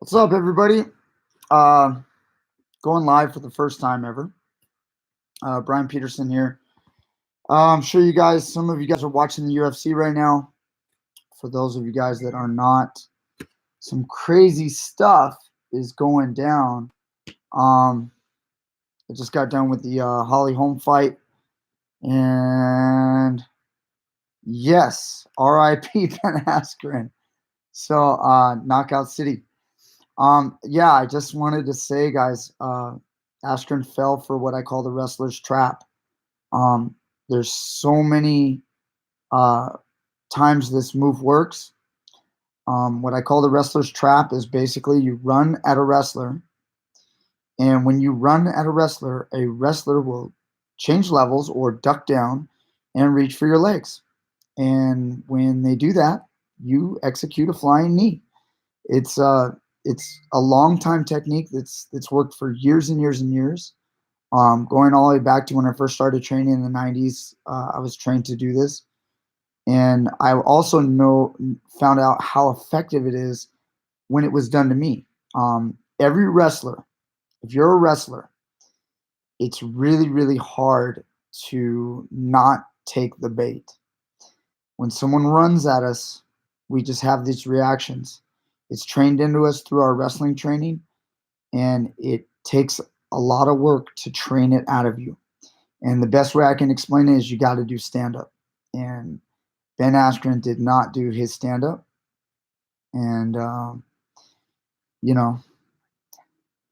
What's up, everybody? Uh, Going live for the first time ever. Brian Peterson here. I'm sure some of you guys are watching the UFC right now. For those of you guys that are not, some crazy stuff is going down. I just got done with the Holly Holm fight, and yes, R.I.P. Ben Askren. So, Knockout City. Yeah, I just wanted to say, guys, Askren fell for what I call the wrestler's trap. Um, there's so many uh, times this move works. What I call the wrestler's trap is basically you run at a wrestler, and when you run at a wrestler will change levels or duck down and reach for your legs. And when they do that, you execute a flying knee. It's uh, it's a long time technique that's worked for years and years and years. Going all the way back to when I first started training in the 90s, I was trained to do this. And I also found out how effective it is when it was done to me. Every wrestler, if you're a wrestler, it's really, really hard to not take the bait. When someone runs at us, we just have these reactions. It's trained into us through our wrestling training, and it takes a lot of work to train it out of you. And the best way I can explain it is you got to do stand up. And Ben Askren did not do his stand up. And, you know,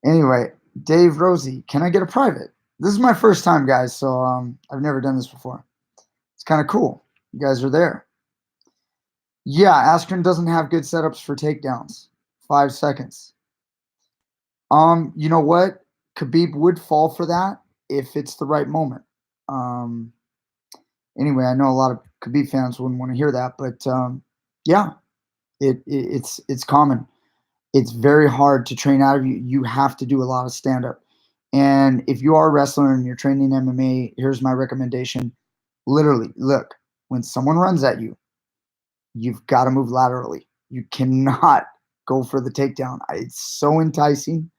anyway, Dave Rosie, can I get a private? This is my first time, guys. So I've never done this before. It's kind of cool. You guys are there. Yeah, Askren doesn't have good setups for takedowns. 5 seconds. You know what? Khabib would fall for that if it's the right moment. Um, anyway, I know a lot of Khabib fans wouldn't want to hear that, but yeah, it's common. It's very hard to train out of you. You have to do a lot of stand up. And if you are a wrestler and you're training MMA, here's my recommendation. Literally, look, when someone runs at you, you've got to move laterally. You cannot go for the takedown. It's so enticing.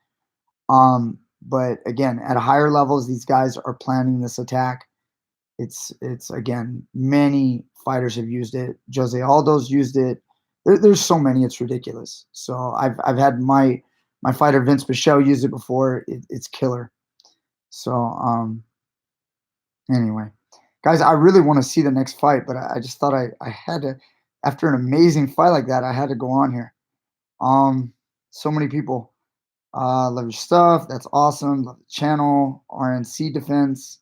But again, at higher levels, these guys are planning this attack. It's again, many fighters have used it. Jose Aldo's used it. There's so many, it's ridiculous. So I've had my fighter Vince Pichel use it before. It's killer. So anyway, guys, I really want to see the next fight, but I just thought I had to, after an amazing fight like that, I had to go on here. So many people. Love your stuff. That's awesome. Love the channel. RNC defense.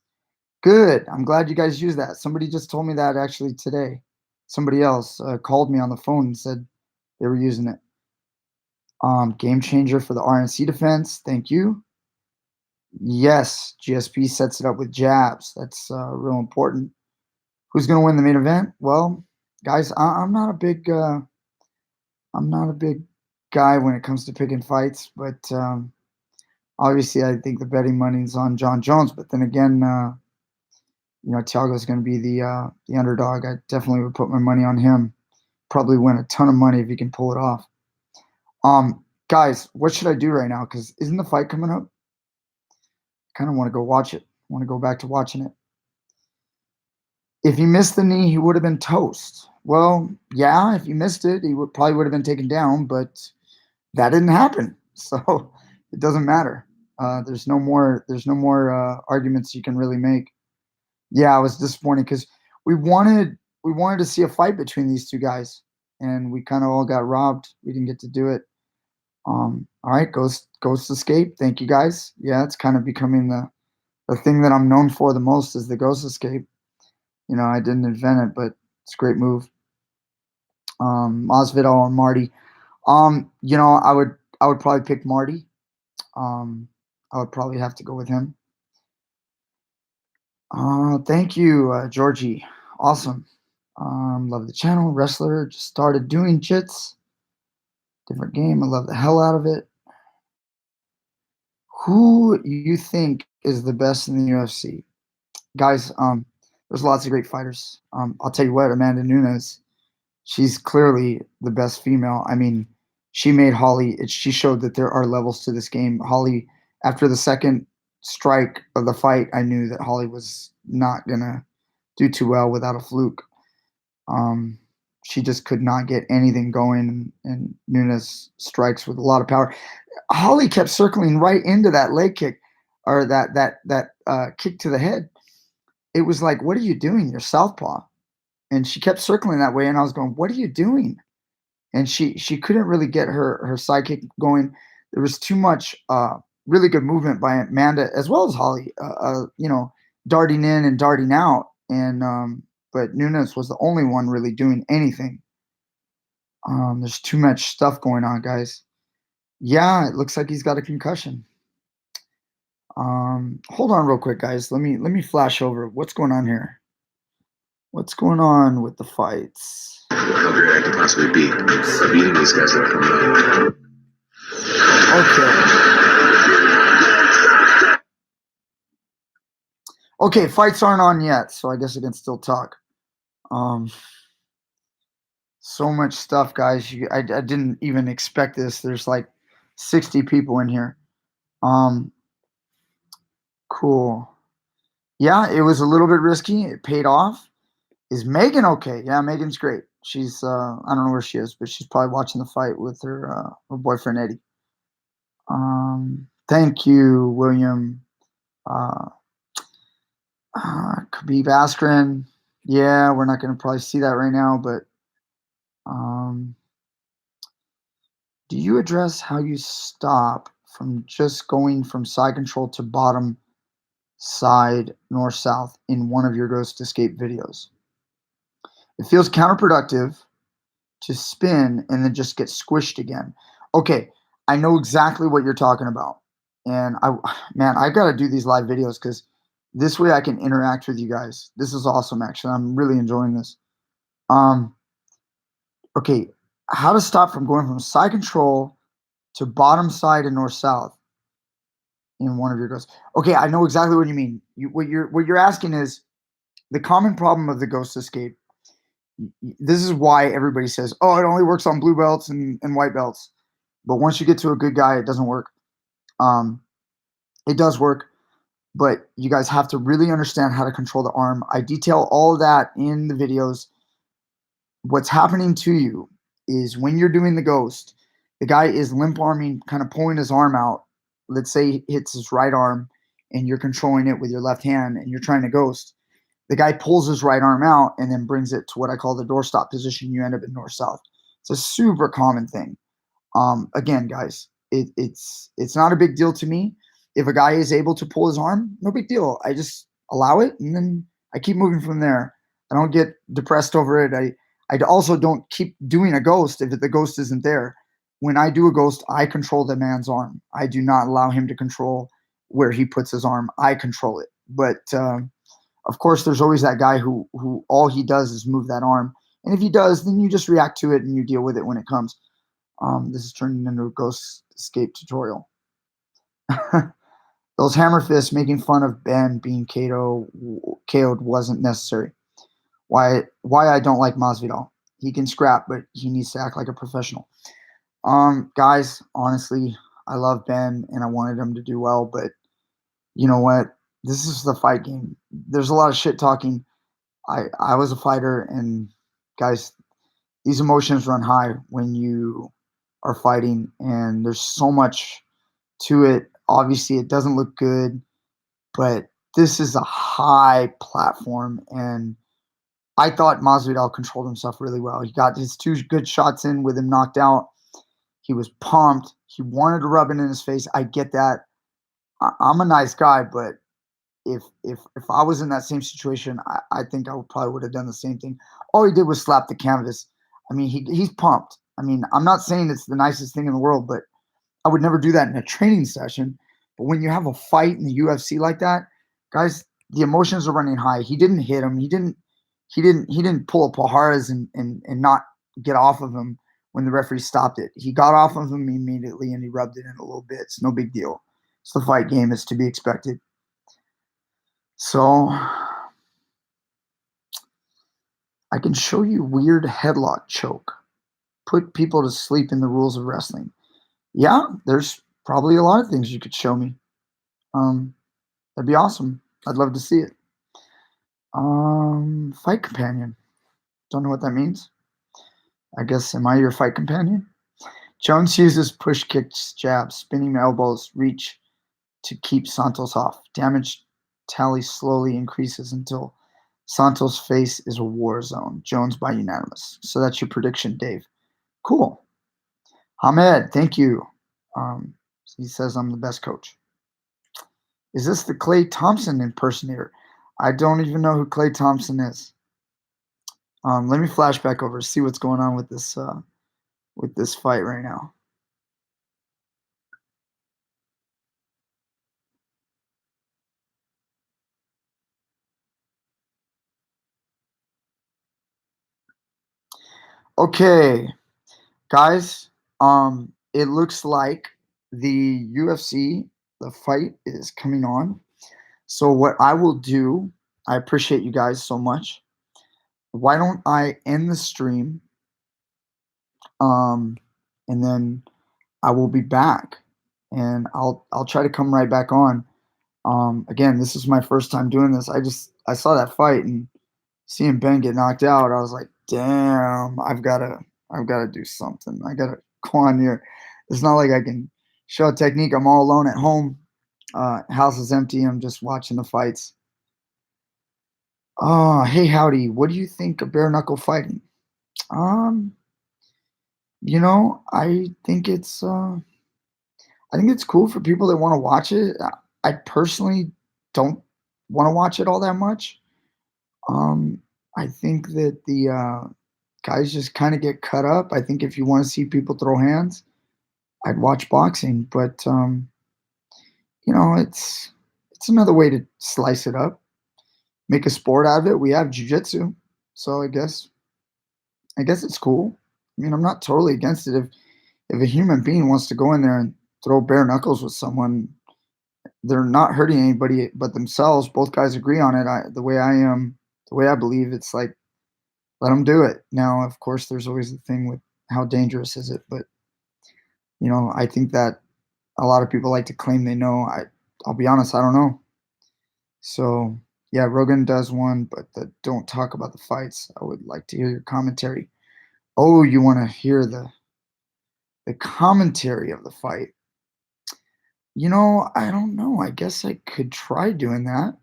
Good. I'm glad you guys use that. Somebody just told me that actually today. Somebody else called me on the phone and said they were using it. Game changer for the RNC defense. Thank you. Yes, GSP sets it up with jabs. That's real important. Who's going to win the main event? Well, guys, I'm not a big guy when it comes to picking fights, but obviously I think the betting money is on John Jones. But then again, Thiago's going to be the underdog. I definitely would put my money on him. Probably win a ton of money if he can pull it off. Guys, what should I do right now? Because isn't the fight coming up? I kind of want to go watch it. I want to go back to watching it. If he missed the knee, he would have been toast. Well, yeah, if he missed it, he probably would have been taken down, but that didn't happen. So it doesn't matter. There's no more arguments you can really make. Yeah, I was disappointed because we wanted to see a fight between these two guys, and we kind of all got robbed. We didn't get to do it. All right, Ghost Escape. Thank you guys. Yeah, it's kind of becoming the thing that I'm known for the most is the Ghost Escape. I didn't invent it, but it's a great move. Masvidal and Marty. I would probably pick Marty. I would probably have to go with him. Thank you, Georgie. Awesome. Love the channel. Wrestler just started doing chits. Different game. I love the hell out of it. Who you think is the best in the UFC? Guys, there's lots of great fighters. I'll tell you what, Amanda Nunes, she's clearly the best female. I mean, she made Holly. She showed that there are levels to this game. Holly, after the second strike of the fight, I knew that Holly was not gonna do too well without a fluke. Um, she just could not get anything going, and Nunes strikes with a lot of power. Holly kept circling right into that leg kick, or that kick to the head. It was like, "What are you doing? You're southpaw," and she kept circling that way. And I was going, "What are you doing?" And she couldn't really get her side kick going. There was too much really good movement by Amanda as well as Holly, darting in and darting out, and but Nunes was the only one really doing anything. There's too much stuff going on, guys. Yeah, it looks like he's got a concussion. Hold on real quick, guys. Let me flash over what's going on here. What's going on with the fights? How great I could possibly be. Beating these guys that come out. Okay, fights aren't on yet, so I guess I can still talk. So much stuff, guys. I didn't even expect this. There's like 60 people in here. Cool. Yeah, it was a little bit risky. It paid off. Is Megan okay? Yeah, Megan's great. She's I don't know where she is, but she's probably watching the fight with her boyfriend Eddie. Thank you, William. Khabib Askren. Yeah, we're not going to probably see that right now, but do you address how you stop from just going from side control to bottom side north south in one of your Ghost Escape videos? It feels counterproductive to spin and then just get squished again. Okay, I know exactly what you're talking about. And I got to do these live videos because this way I can interact with you guys. This is awesome, actually. I'm really enjoying this. Okay, how to stop from going from side control to bottom side and north south in one of your ghosts. Okay, I know exactly what you mean. What you're asking is the common problem of the Ghost Escape. This is why everybody says, "Oh, it only works on blue belts and white belts." But once you get to a good guy, it doesn't work. It does work, but you guys have to really understand how to control the arm. I detail all of that in the videos. What's happening to you is when you're doing the ghost, the guy is limp arming, kind of pulling his arm out. Let's say he hits his right arm and you're controlling it with your left hand and you're trying to ghost. The guy pulls his right arm out and then brings it to what I call the doorstop position. You end up in north-south. It's a super common thing. Again, guys, it's not a big deal to me. If a guy is able to pull his arm, no big deal. I just allow it and then I keep moving from there. I don't get depressed over it. I also don't keep doing a ghost if the ghost isn't there. When I do a ghost, I control the man's arm. I do not allow him to control where he puts his arm. I control it. But of course, there's always that guy who all he does is move that arm. And if he does, then you just react to it and you deal with it when it comes. This is turning into a Ghost Escape tutorial. Those hammer fists making fun of Ben being KO'd wasn't necessary. Why I don't like Masvidal. He can scrap, but he needs to act like a professional. Guys, honestly, I love Ben and I wanted him to do well, but you know what? This is the fight game. There's a lot of shit talking. I was a fighter, and guys, these emotions run high when you are fighting, and there's so much to it. Obviously, it doesn't look good, but this is a high platform, and I thought Masvidal controlled himself really well. He got his 2 good shots in with him knocked out. He was pumped. He wanted to rub it in his face. I get that. I'm a nice guy, but if I was in that same situation, I think I probably would have done the same thing. All he did was slap the canvas. I mean, he's pumped. I mean, I'm not saying it's the nicest thing in the world, but I would never do that in a training session. But when you have a fight in the UFC like that, guys, the emotions are running high. He didn't hit him. He didn't pull a Pajaras and not get off of him when the referee stopped it. He got off of him immediately and he rubbed it in a little bit. It's no big deal. It's the fight game. It's to be expected. So I can show you weird headlock choke. put people to sleep in the rules of wrestling. Yeah, there's probably a lot of things you could show me. Um, that'd be awesome. I'd love to see it. Fight companion. Don't know what that means. I guess, am I your fight companion? Jones uses push kicks, jabs, spinning elbows, reach to keep Santos off. Damage tally slowly increases until Santos' face is a war zone. Jones by unanimous. So that's your prediction, Dave. Cool. Hamed, thank you. Um, he says I'm the best coach. Is this the Clay Thompson impersonator? I don't even know who Clay Thompson is. Let me flash back over, see what's going on with this fight right now. Okay, guys. It looks like the UFC, the fight is coming on. So what I will do, I appreciate you guys so much. Why don't I end the stream? Um, and then I will be back, and I'll try to come right back on. Again, this is my first time doing this. I saw that fight and seeing Ben get knocked out. I was like, damn, I've gotta do something. I gotta go on here. It's not like I can show a technique. I'm all alone at home. House is empty. I'm just watching the fights. Oh, hey, howdy. What do you think of bare knuckle fighting? Um, I think it's cool for people that want to watch it. I personally don't want to watch it all that much. I think that the guys just kind of get cut up. I think if you want to see people throw hands, I'd watch boxing. But it's another way to slice it up, make a sport out of it. We have jujitsu, so I guess it's cool. I mean, I'm not totally against it. If a human being wants to go in there and throw bare knuckles with someone, they're not hurting anybody but themselves. Both guys agree on it. The way I believe, it's like, let them do it. Now, of course, there's always the thing with how dangerous is it, but I think that a lot of people like to claim they know. I'll be honest, I don't know. So yeah, Rogan does one, but don't talk about the fights. I would like to hear your commentary. Oh, you want to hear the commentary of the fight? I don't know. I guess I could try doing that.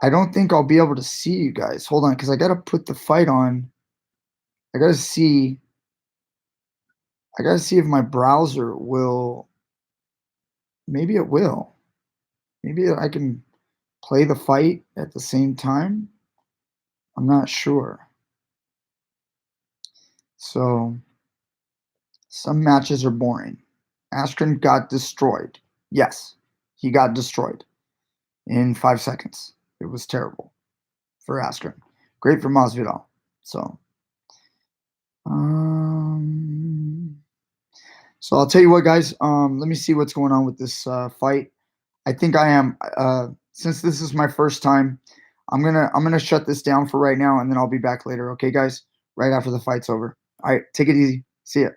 I don't think I'll be able to see you guys. Hold on, because I got to put the fight on. I got to see. I got to see if my browser will. Maybe it will. Maybe I can play the fight at the same time. I'm not sure. So some matches are boring. Askren got destroyed. Yes, he got destroyed in 5 seconds. It was terrible for Askren. Great for Masvidal. So, I'll tell you what, guys. Let me see what's going on with this fight. I think I am. Since this is my first time, I'm gonna shut this down for right now, and then I'll be back later. Okay, guys. Right after the fight's over. All right. Take it easy. See ya.